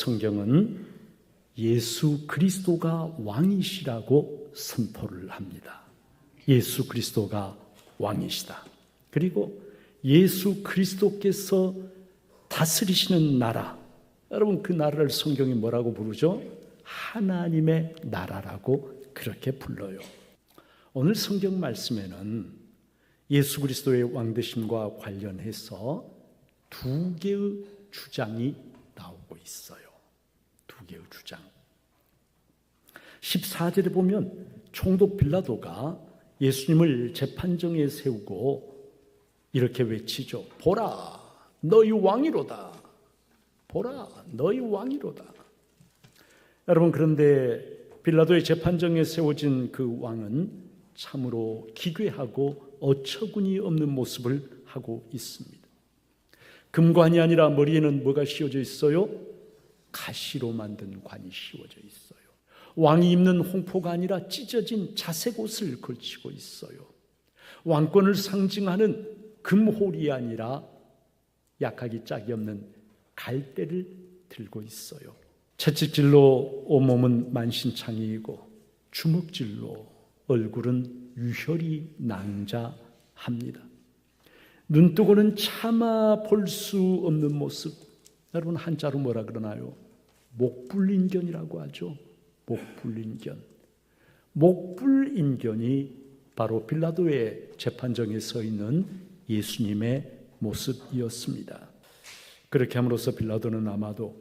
성경은 예수 그리스도가 왕이시라고 선포를 합니다. 예수 그리스도가 왕이시다. 그리고 예수 그리스도께서 다스리시는 나라, 여러분 그 나라를 성경이 뭐라고 부르죠? 하나님의 나라라고 그렇게 불러요. 오늘 성경 말씀에는 예수 그리스도의 왕되심과 관련해서 두 개의 주장이 나오고 있어요. 두 개의 주장. 14절에 보면 총독 빌라도가 예수님을 재판정에 세우고 이렇게 외치죠. 보라, 너희 왕이로다. 보라, 너희 왕이로다. 여러분, 그런데 빌라도의 재판정에 세워진 그 왕은 참으로 기괴하고 어처구니 없는 모습을 하고 있습니다. 금관이 아니라 머리에는 뭐가 씌워져 있어요? 가시로 만든 관이 씌워져 있어요. 왕이 입는 홍포가 아니라 찢어진 자색 옷을 걸치고 있어요. 왕권을 상징하는 금홀이 아니라 약하기 짝이 없는 갈대를 들고 있어요. 채찍질로 온몸은 만신창이이고 주먹질로 얼굴은 유혈이 낭자합니다. 눈뜨고는 차마 볼 수 없는 모습. 여러분 한자로 뭐라 그러나요? 목불인견이라고 하죠. 목불인견. 목불인견이 바로 빌라도의 재판정에 서 있는 예수님의 모습이었습니다. 그렇게 함으로써 빌라도는 아마도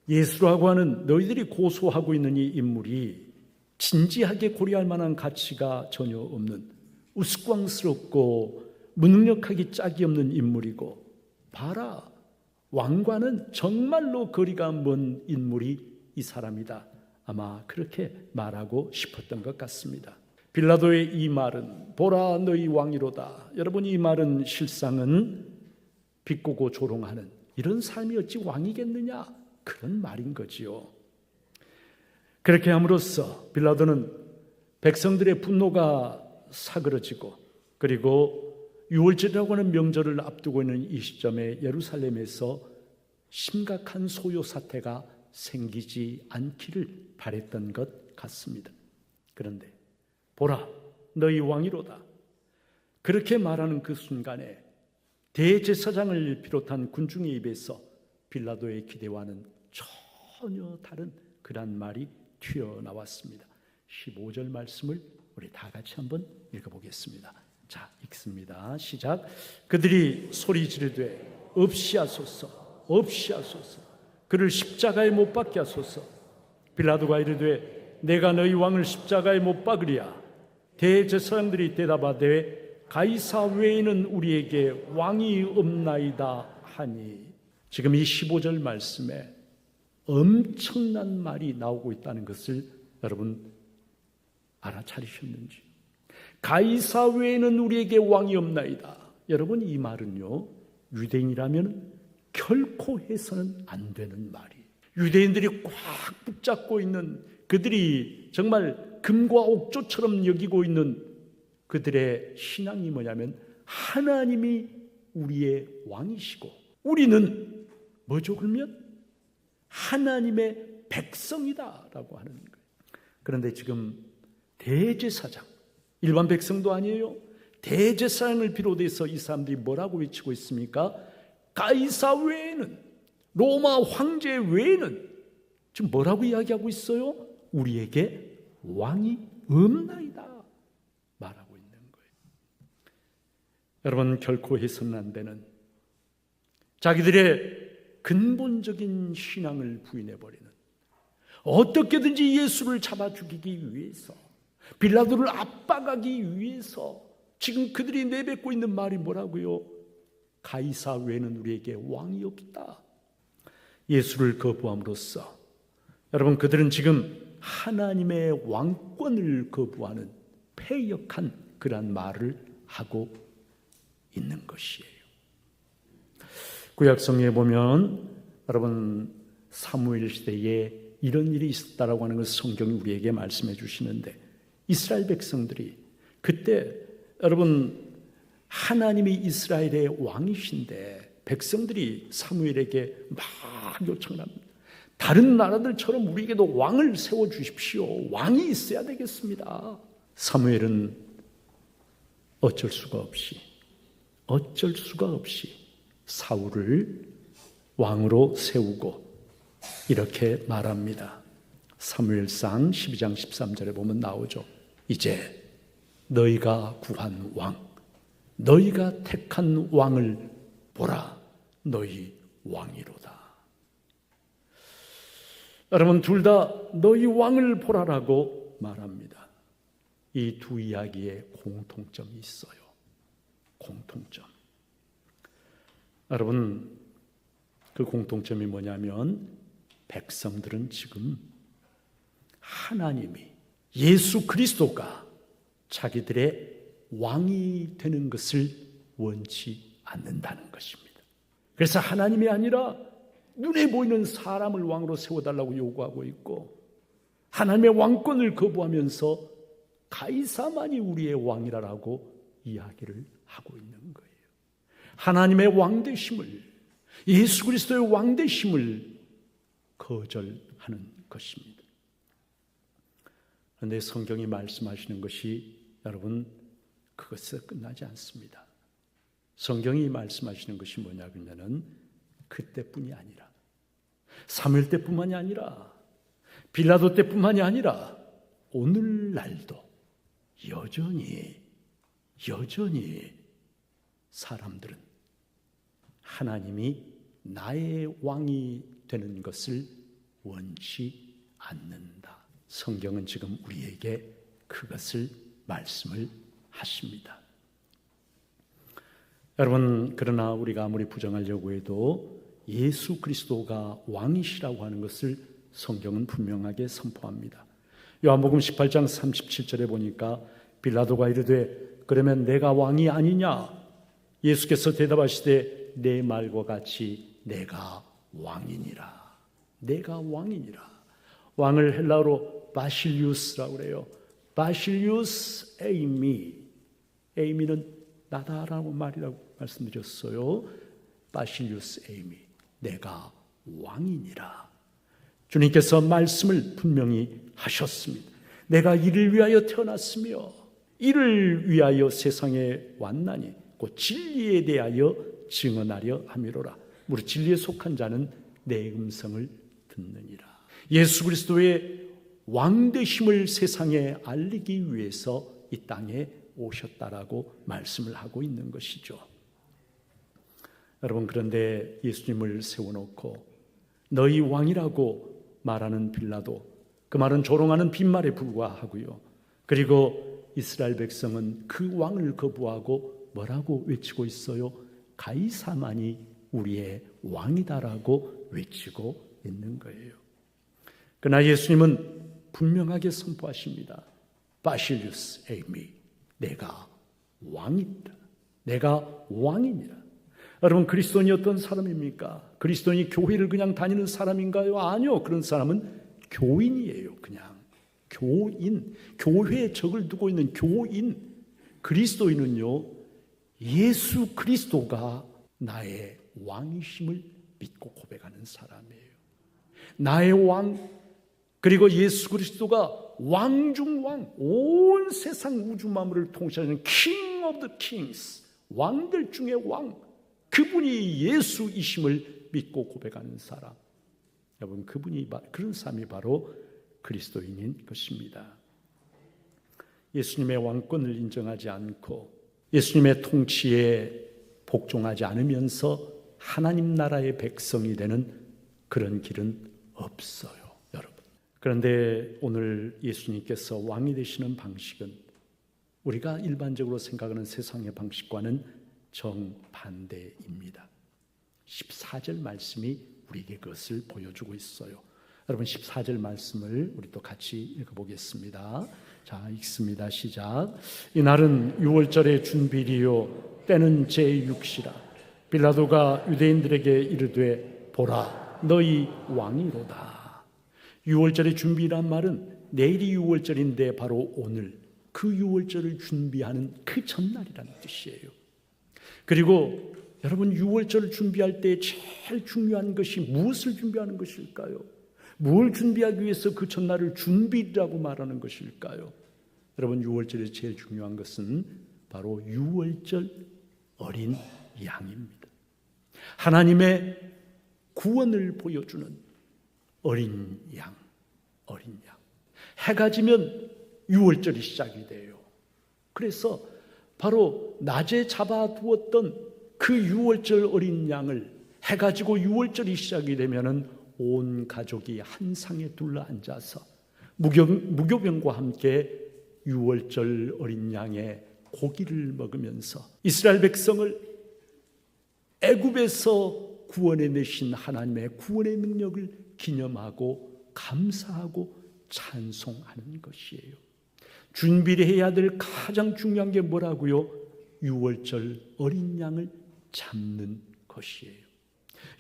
예수라고 하는 너희들이 고소하고 있는 이 인물이 진지하게 고려할 만한 가치가 전혀 없는 우스꽝스럽고 무능력하기 짝이 없는 인물이고, 봐라, 왕과는 정말로 거리가 먼 인물이 이 사람이다. 아마 그렇게 말하고 싶었던 것 같습니다. 빌라도의 이 말은 보라 너희 왕이로다. 여러분, 이 말은 실상은 비꼬고 조롱하는 이런 삶이 어찌 왕이겠느냐, 그런 말인 거지요. 그렇게 함으로써 빌라도는 백성들의 분노가 사그러지고, 그리고 유월절이라고 하는 명절을 앞두고 있는 이 시점에 예루살렘에서 심각한 소요 사태가 생기지 않기를 바랬던 것 같습니다. 그런데 보라 너희 왕이로다. 그렇게 말하는 그 순간에 대제사장을 비롯한 군중의 입에서 빌라도의 기대와는 전혀 다른 그런 말이 튀어나왔습니다. 15절 말씀을 우리 다 같이 한번 읽어보겠습니다. 자, 읽습니다. 시작. 그들이 소리 지르되 없이하소서, 없이하소서, 그를 십자가에 못 박게 하소서. 빌라도가 이르되 내가 너희 왕을 십자가에 못 박으리야. 대제사장들이 대답하되 가이사 외에는 우리에게 왕이 없나이다 하니. 지금 이 15절 말씀에 엄청난 말이 나오고 있다는 것을 여러분 알아차리셨는지. 가이사 외에는 우리에게 왕이 없나이다. 여러분, 이 말은요, 유대인이라면 결코 해서는 안 되는 말이에요. 유대인들이 꽉 붙잡고 있는, 그들이 정말 금과 옥조처럼 여기고 있는 그들의 신앙이 뭐냐면 하나님이 우리의 왕이시고 우리는 뭐죠? 그러면 하나님의 백성이다라고 하는 거예요. 그런데 지금 대제사장, 일반 백성도 아니에요. 대제사장을 비롯해서 이 사람들이 뭐라고 외치고 있습니까? 가이사 외에는, 로마 황제 외에는 지금 뭐라고 이야기하고 있어요? 우리에게 왕이 없나이다 말하고 있는 거예요. 여러분, 결코 해서는 안 되는 자기들의 근본적인 신앙을 부인해버리는, 어떻게든지 예수를 잡아 죽이기 위해서, 빌라도를 압박하기 위해서 지금 그들이 내뱉고 있는 말이 뭐라고요? 가이사 외에는 우리에게 왕이 없다. 예수를 거부함으로써 여러분, 그들은 지금 하나님의 왕권을 거부하는 패역한 그러한 말을 하고 있는 것이에요. 구약성경에 보면 여러분 사무엘 시대에 이런 일이 있었다라고 하는 것을 성경이 우리에게 말씀해 주시는데, 이스라엘 백성들이 그때 여러분 하나님이 이스라엘의 왕이신데 백성들이 사무엘에게 막 요청을 합니다. 다른 나라들처럼 우리에게도 왕을 세워주십시오. 왕이 있어야 되겠습니다. 사무엘은 어쩔 수가 없이 사울을 왕으로 세우고 이렇게 말합니다. 사무엘상 12장 13절에 보면 나오죠. 이제 너희가 구한 왕, 너희가 택한 왕을 보라. 너희 왕이로다. 여러분, 둘 다 너희 왕을 보라라고 말합니다. 이 두 이야기에 공통점이 있어요. 공통점. 여러분, 그 공통점이 뭐냐면 백성들은 지금 하나님이, 예수 그리스도가 자기들의 왕이 되는 것을 원치 않는다는 것입니다. 그래서 하나님이 아니라 눈에 보이는 사람을 왕으로 세워달라고 요구하고 있고, 하나님의 왕권을 거부하면서 가이사만이 우리의 왕이라고 이야기를 하고 있는 거예요. 하나님의 왕되심을, 예수 그리스도의 왕되심을 거절하는 것입니다. 그런데 성경이 말씀하시는 것이 여러분, 그것에 끝나지 않습니다. 성경이 말씀하시는 것이 뭐냐면은 그때뿐이 아니라, 사무엘 때뿐만이 아니라, 빌라도 때뿐만이 아니라 오늘날도 여전히 사람들은 하나님이 나의 왕이 되는 것을 원치 않는다. 성경은 지금 우리에게 그것을 말씀을 하십니다. 여러분, 그러나 우리가 아무리 부정하려고 해도 예수 그리스도가 왕이시라고 하는 것을 성경은 분명하게 선포합니다. 요한복음 18장 37절에 보니까 빌라도가 이르되 그러면 내가 왕이 아니냐? 예수께서 대답하시되 내 말과 같이 내가 왕이니라. 내가 왕이니라. 왕을 헬라어로 바실리우스라고 그래요. 바실리우스 에이미. 에이미는 나다라고 말씀드렸어요. 바실리우스 에이미. 내가 왕이니라. 주님께서 말씀을 분명히 하셨습니다. 내가 이를 위하여 태어났으며 이를 위하여 세상에 왔나니 곧 진리에 대하여 증언하려 함이로라. 무릇 진리에 속한 자는 내 음성을 듣느니라. 예수 그리스도의 왕되심을 세상에 알리기 위해서 이 땅에 오셨다라고 말씀을 하고 있는 것이죠. 여러분, 그런데 예수님을 세워놓고 너희 왕이라고 말하는 빌라도, 그 말은 조롱하는 빈말에 불과하고요. 그리고 이스라엘 백성은 그 왕을 거부하고 뭐라고 외치고 있어요? 가이사만이 우리의 왕이다라고 외치고 있는 거예요. 그러나 예수님은 분명하게 선포하십니다. 바실리우스 에이미. 내가 왕이다. 내가 왕이니라. 여러분, 그리스도인이 어떤 사람입니까? 그리스도인이 교회를 그냥 다니는 사람인가요? 아니요. 그런 사람은 교인이에요. 그냥 교인, 교회에 적을 두고 있는 교인. 그리스도인은요, 예수 그리스도가 나의 왕이심을 믿고 고백하는 사람이에요. 나의 왕, 그리고 예수 그리스도가 왕 중 왕, 온 세상 우주 만물을 통치하는 King of the Kings, 왕들 중에 왕, 그분이 예수이심을 믿고 고백하는 사람. 여러분, 그런 사람이 바로 그리스도인인 것입니다. 예수님의 왕권을 인정하지 않고 예수님의 통치에 복종하지 않으면서 하나님 나라의 백성이 되는 그런 길은 없어요, 여러분. 그런데 오늘 예수님께서 왕이 되시는 방식은 우리가 일반적으로 생각하는 세상의 방식과는 정반대입니다. 14절 말씀이 우리에게 그것을 보여주고 있어요. 여러분, 14절 말씀을 우리 또 같이 읽어보겠습니다. 자, 읽습니다. 시작. 이날은 유월절의 준비리요 때는 제6시라. 빌라도가 유대인들에게 이르되 보라, 너희 왕이로다. 유월절의 준비란 말은 내일이 유월절인데 바로 오늘 그 유월절을 준비하는 그 전날이라는 뜻이에요. 그리고 여러분, 유월절을 준비할 때 제일 중요한 것이 무엇을 준비하는 것일까요? 뭘 준비하기 위해서 그 첫날을 준비라고 말하는 것일까요? 여러분, 유월절에 제일 중요한 것은 바로 유월절 어린 양입니다. 하나님의 구원을 보여주는 어린 양. 해가 지면 유월절이 시작이 돼요. 그래서 바로 낮에 잡아두었던 그 유월절 어린 양을 해가 지고 유월절이 시작이 되면은 온 가족이 한 상에 둘러앉아서 무교병과 함께 유월절 어린 양의 고기를 먹으면서 이스라엘 백성을 애굽에서 구원해내신 하나님의 구원의 능력을 기념하고 감사하고 찬송하는 것이에요. 준비를 해야 될 가장 중요한 게 뭐라고요? 유월절 어린 양을 잡는 것이에요.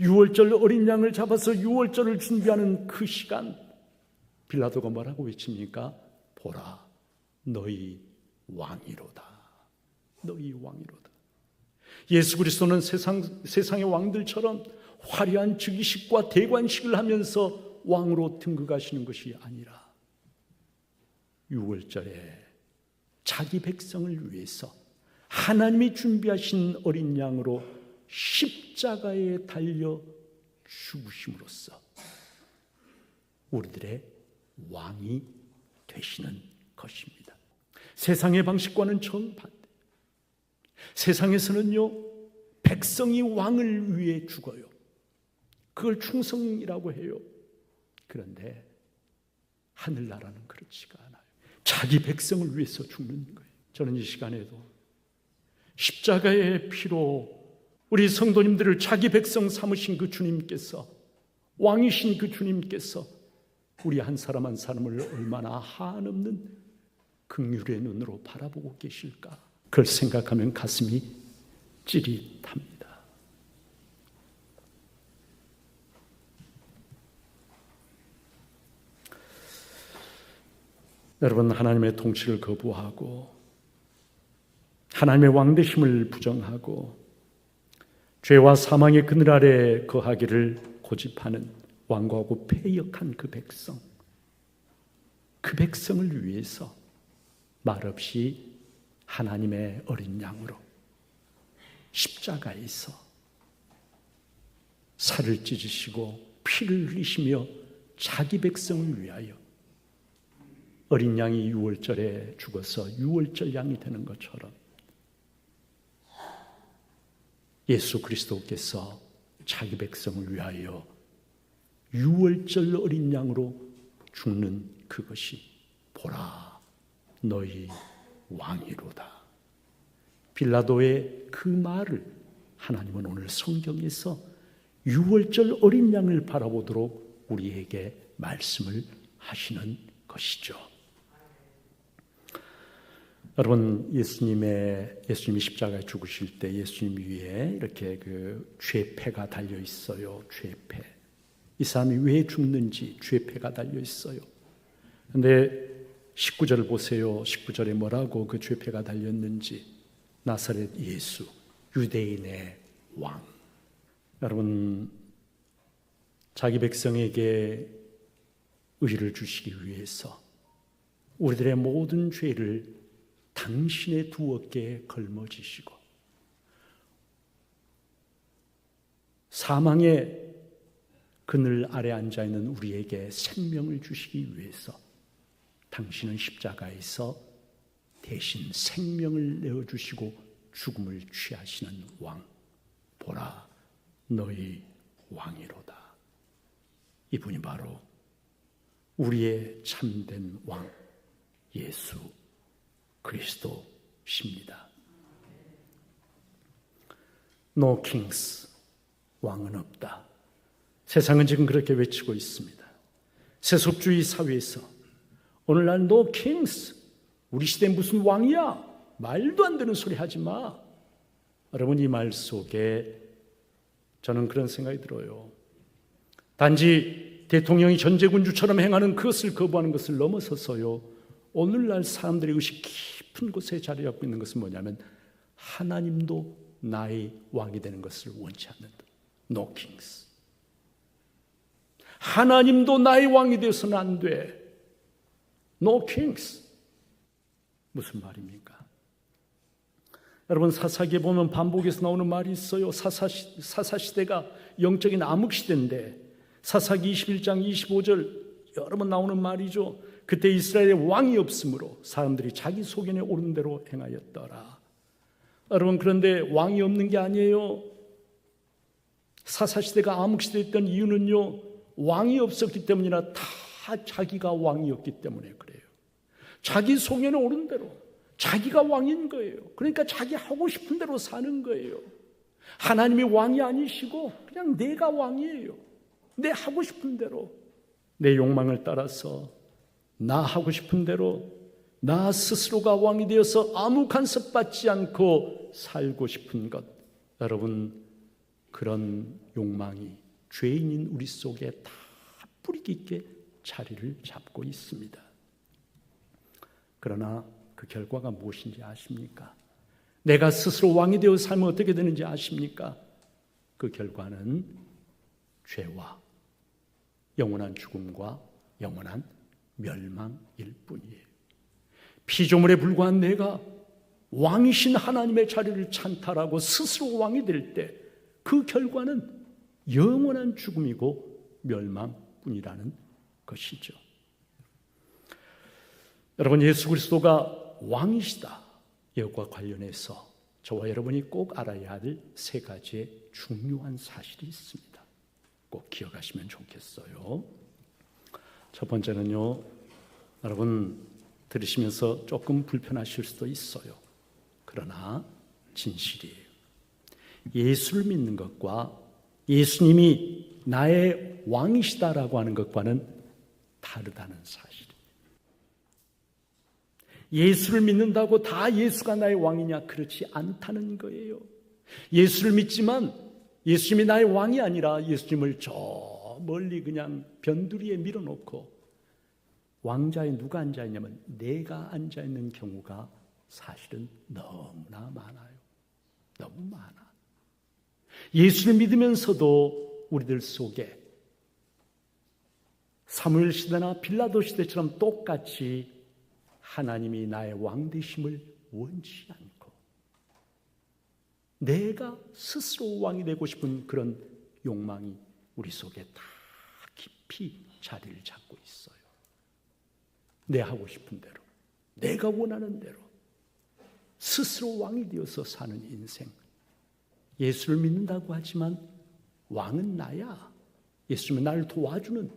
유월절 어린 양을 잡아서 유월절을 준비하는 그 시간, 빌라도가 뭐라고 외칩니까? 보라, 너희 왕이로다. 너희 왕이로다. 예수 그리스도는 세상의 왕들처럼 화려한 즉위식과 대관식을 하면서 왕으로 등극하시는 것이 아니라 유월절에 자기 백성을 위해서 하나님이 준비하신 어린 양으로 십자가에 달려 죽으심으로써 우리들의 왕이 되시는 것입니다. 세상의 방식과는 정반대. 세상에서는요, 백성이 왕을 위해 죽어요. 그걸 충성이라고 해요. 그런데 하늘나라는 그렇지가 않아요. 자기 백성을 위해서 죽는 거예요. 저는 이 시간에도 십자가의 피로 우리 성도님들을 자기 백성 삼으신 그 주님께서, 왕이신 그 주님께서 우리 한 사람 한 사람을 얼마나 한없는 긍휼의 눈으로 바라보고 계실까? 그걸 생각하면 가슴이 찌릿합니다. 여러분, 하나님의 통치를 거부하고 하나님의 왕되심을 부정하고 죄와 사망의 그늘 아래 거하기를 고집하는 완고하고 패역한 그 백성을 위해서 말없이 하나님의 어린 양으로 십자가에서 살을 찢으시고 피를 흘리시며 자기 백성을 위하여 어린 양이 유월절에 죽어서 유월절 양이 되는 것처럼 예수 그리스도께서 자기 백성을 위하여 유월절 어린 양으로 죽는 그것이 보라, 너희 왕이로다. 빌라도의 그 말을 하나님은 오늘 성경에서 유월절 어린 양을 바라보도록 우리에게 말씀을 하시는 것이죠. 여러분, 예수님이 십자가에 죽으실 때 예수님 위에 이렇게 그 죄패가 달려 있어요. 죄패. 이 사람이 왜 죽는지 죄패가 달려 있어요. 그런데 19절을 보세요. 19절에 뭐라고 그 죄패가 달렸는지. 나사렛 예수, 유대인의 왕. 여러분, 자기 백성에게 의를 주시기 위해서 우리들의 모든 죄를 당신의 두 어깨에 걸머지시고 사망의 그늘 아래 앉아있는 우리에게 생명을 주시기 위해서 당신은 십자가에서 대신 생명을 내어주시고 죽음을 취하시는 왕. 보라, 너희 왕이로다. 이분이 바로 우리의 참된 왕 예수 그리스도십니다. No kings, 왕은 없다. 세상은 지금 그렇게 외치고 있습니다. 세속주의 사회에서 오늘날 No kings, 우리 시대에 무슨 왕이야? 말도 안 되는 소리 하지 마. 여러분, 이 말 속에 저는 그런 생각이 들어요. 단지 대통령이 전제군주처럼 행하는 그것을 거부하는 것을 넘어서서요, 오늘날 사람들의 의식 깊은 곳에 자리 잡고 있는 것은 뭐냐면 하나님도 나의 왕이 되는 것을 원치 않는다. No kings. 하나님도 나의 왕이 되어서는 안 돼. No kings. 무슨 말입니까? 여러분, 사사기에 보면 반복해서 나오는 말이 있어요. 사사시대가 영적인 암흑시대인데 사사기 21장 25절 여러 번 나오는 말이죠. 그때 이스라엘에 왕이 없으므로 사람들이 자기 소견에 오른 대로 행하였더라. 여러분, 그런데 왕이 없는 게 아니에요. 사사시대가 암흑시대였던 이유는요, 왕이 없었기 때문이라 다 자기가 왕이었기 때문에 그래요. 자기 소견에 오른 대로 자기가 왕인 거예요. 그러니까 자기 하고 싶은 대로 사는 거예요. 하나님이 왕이 아니시고 그냥 내가 왕이에요. 내 하고 싶은 대로, 내 욕망을 따라서 나 하고 싶은 대로 나 스스로가 왕이 되어서 아무 간섭받지 않고 살고 싶은 것. 여러분, 그런 욕망이 죄인인 우리 속에 다 뿌리 깊게 자리를 잡고 있습니다. 그러나 그 결과가 무엇인지 아십니까? 내가 스스로 왕이 되어 살면 어떻게 되는지 아십니까? 그 결과는 죄와 영원한 죽음과 영원한 멸망일 뿐이에요. 피조물에 불과한 내가 왕이신 하나님의 자리를 찬탈하고 스스로 왕이 될 때 그 결과는 영원한 죽음이고 멸망뿐이라는 것이죠. 여러분, 예수 그리스도가 왕이시다, 이것과 관련해서 저와 여러분이 꼭 알아야 할 세 가지의 중요한 사실이 있습니다. 꼭 기억하시면 좋겠어요. 첫 번째는요, 여러분 들으시면서 조금 불편하실 수도 있어요. 그러나 진실이에요. 예수를 믿는 것과 예수님이 나의 왕이시다라고 하는 것과는 다르다는 사실이에요. 예수를 믿는다고 다 예수가 나의 왕이냐? 그렇지 않다는 거예요. 예수를 믿지만 예수님이 나의 왕이 아니라 예수님을 저 멀리 그냥 변두리에 밀어놓고 왕자에 누가 앉아있냐면 내가 앉아있는 경우가 사실은 너무나 많아요. 너무 많아. 예수를 믿으면서도 우리들 속에 사무엘 시대나 빌라도 시대처럼 똑같이 하나님이 나의 왕 되심을 원치 않고 내가 스스로 왕이 되고 싶은 그런 욕망이 우리 속에 다 깊이 자리를 잡고 있어요. 내 하고 싶은 대로, 내가 원하는 대로 스스로 왕이 되어서 사는 인생. 예수를 믿는다고 하지만 왕은 나야. 예수님은 나를 도와주는,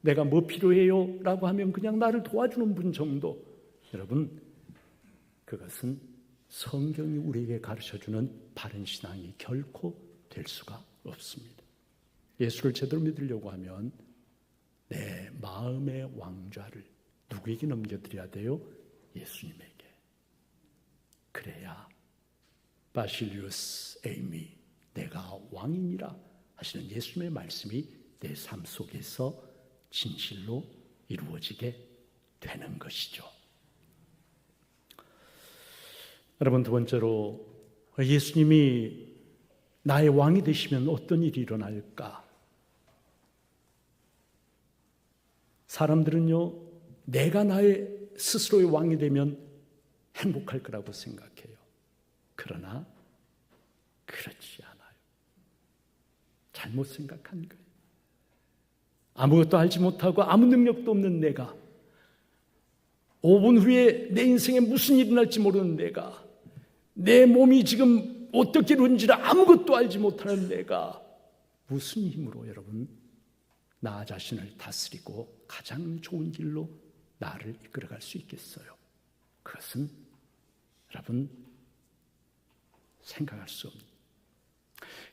내가 뭐 필요해요? 라고 하면 그냥 나를 도와주는 분 정도. 여러분, 그것은 성경이 우리에게 가르쳐주는 바른 신앙이 결코 될 수가 없습니다. 예수를 제대로 믿으려고 하면 내 마음의 왕좌를 누구에게 넘겨드려야 돼요? 예수님에게. 그래야 바실리우스 에이미, 내가 왕이니라 하시는 예수님의 말씀이 내 삶 속에서 진실로 이루어지게 되는 것이죠. 여러분, 두 번째로 예수님이 나의 왕이 되시면 어떤 일이 일어날까? 사람들은요, 내가 나의 스스로의 왕이 되면 행복할 거라고 생각해요. 그러나 그렇지 않아요. 잘못 생각한 거예요. 아무것도 알지 못하고 아무 능력도 없는 내가, 5분 후에 내 인생에 무슨 일이 날지 모르는 내가, 내 몸이 지금 어떻게 이루어진지를 아무것도 알지 못하는 내가 무슨 힘으로 여러분 나 자신을 다스리고 가장 좋은 길로 나를 이끌어갈 수 있겠어요? 그것은 여러분 생각할 수 없는.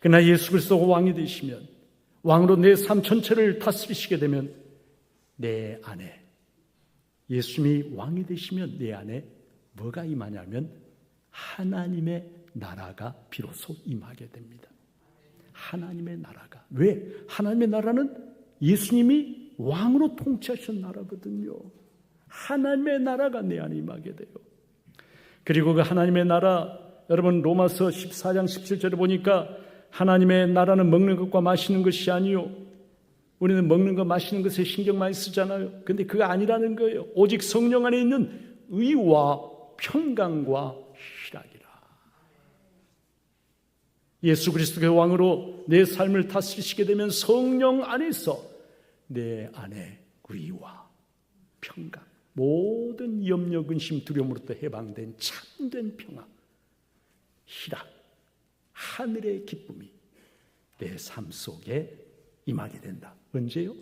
그러나 예수 그리스도가 왕이 되시면, 왕으로 내 삶 전체를 다스리시게 되면 내 안에, 예수님이 왕이 되시면 내 안에 뭐가 임하냐면 하나님의 나라가 비로소 임하게 됩니다. 하나님의 나라가. 왜? 하나님의 나라는 예수님이 왕으로 통치하신 나라거든요. 하나님의 나라가 내 안에 임하게 돼요. 그리고 그 하나님의 나라, 여러분 로마서 14장 17절에 보니까 하나님의 나라는 먹는 것과 마시는 것이 아니요 우리는 먹는 거 마시는 것에 신경 많이 쓰잖아요. 근데 그거 아니라는 거예요. 오직 성령 안에 있는 의와 평강과 희락이라. 예수 그리스도의 왕으로 내 삶을 다스리시게 되면 성령 안에서 내 안에 의와 평강, 모든 염려, 근심, 두려움으로부터 해방된 참된 평화, 희락, 하늘의 기쁨이 내 삶 속에 임하게 된다. 언제요?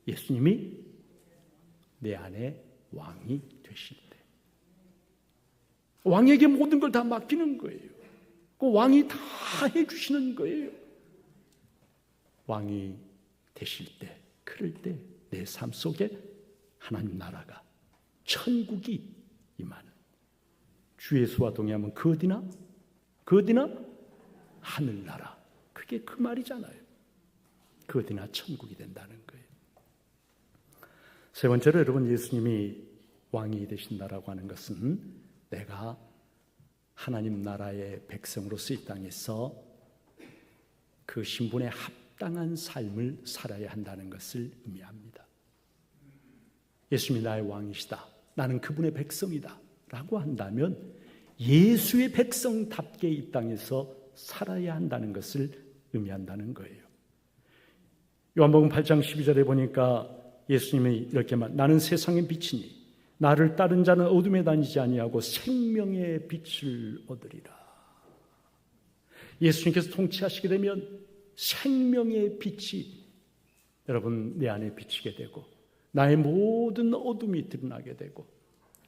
예수님이 내 안에 왕이 되실 때. 왕에게 모든 걸 다 맡기는 거예요. 그 왕이 다 해주시는 거예요. 왕이 되실 때, 그럴 때 내 삶 속에 하나님 나라가, 천국이 임하는. 주 예수와 동의하면 그 어디나? 그 어디나? 하늘나라. 그게 그 말이잖아요. 그 어디나 천국이 된다는 거예요. 세 번째로 여러분, 예수님이 왕이 되신다라고 하는 것은 내가 하나님 나라의 백성으로서 이 땅에서 그 신분에 합당한 삶을 살아야 한다는 것을 의미합니다. 예수님이 나의 왕이시다, 나는 그분의 백성이다 라고 한다면 예수의 백성답게 이 땅에서 살아야 한다는 것을 의미한다는 거예요. 요한복음 8장 12절에 보니까 예수님이 이렇게 나는 세상의 빛이니 나를 따른 자는 어둠에 다니지 아니하고 생명의 빛을 얻으리라. 예수님께서 통치하시게 되면 생명의 빛이 여러분 내 안에 비치게 되고 나의 모든 어둠이 드러나게 되고,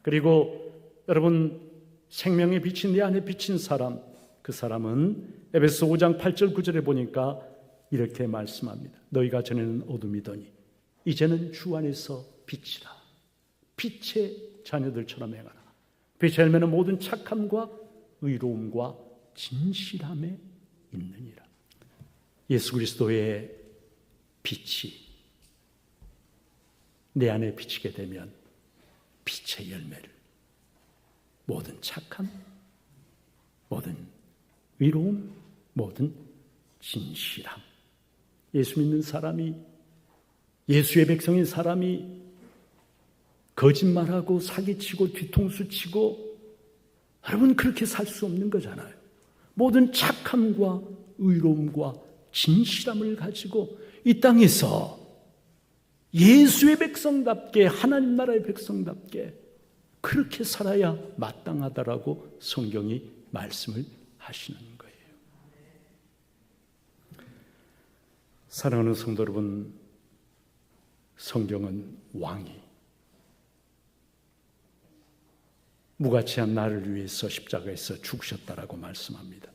그리고 여러분 생명의 빛이 내 안에 비친 사람, 그 사람은 에베소 5장 8절 9절에 보니까 이렇게 말씀합니다. 너희가 전에는 어둠이더니 이제는 주 안에서 빛이라. 빛의 자녀들처럼 행하라. 빛의 열매는 모든 착함과 의로움과 진실함에 있느니라. 예수 그리스도의 빛이 내 안에 비치게 되면 빛의 열매를, 모든 착함, 모든 의로움, 모든 진실함. 예수 믿는 사람이, 예수의 백성인 사람이 거짓말하고 사기치고 뒤통수치고, 여러분 그렇게 살 수 없는 거잖아요. 모든 착함과 의로움과 진실함을 가지고 이 땅에서 예수의 백성답게, 하나님 나라의 백성답게 그렇게 살아야 마땅하다라고 성경이 말씀을 하시는 거예요. 사랑하는 성도 여러분, 성경은 왕이 무가치한 나를 위해서 십자가에서 죽으셨다라고 말씀합니다.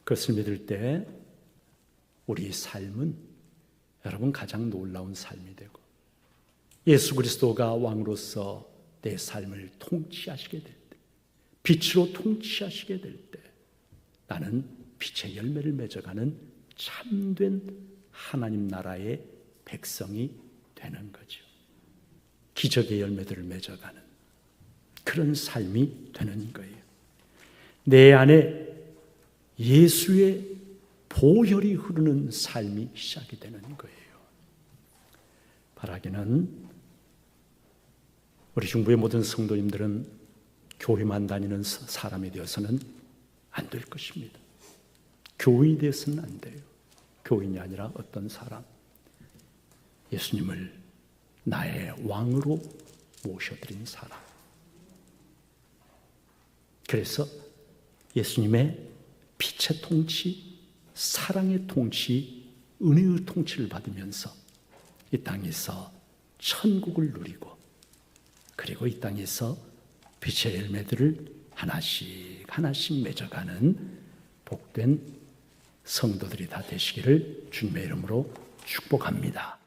그것을 믿을 때 우리 삶은 여러분 가장 놀라운 삶이 되고, 예수 그리스도가 왕으로서 내 삶을 통치하시게 될 때, 빛으로 통치하시게 될 때 나는 빛의 열매를 맺어가는 참된 하나님 나라의 백성이 되는 거죠. 기적의 열매들을 맺어가는 그런 삶이 되는 거예요. 내 안에 예수의 보혈이 흐르는 삶이 시작이 되는 거예요. 바라기는 우리 중부의 모든 성도님들은 교회만 다니는 사람이 되어서는 안 될 것입니다. 교인이 되어서는 안 돼요. 교인이 아니라 어떤 사람, 예수님을 나의 왕으로 모셔드린 사람. 그래서 예수님의 빛의 통치, 사랑의 통치, 은혜의 통치를 받으면서 이 땅에서 천국을 누리고, 그리고 이 땅에서 빛의 열매들을 하나씩 하나씩 맺어가는 복된 성도들이 다 되시기를 주님의 이름으로 축복합니다.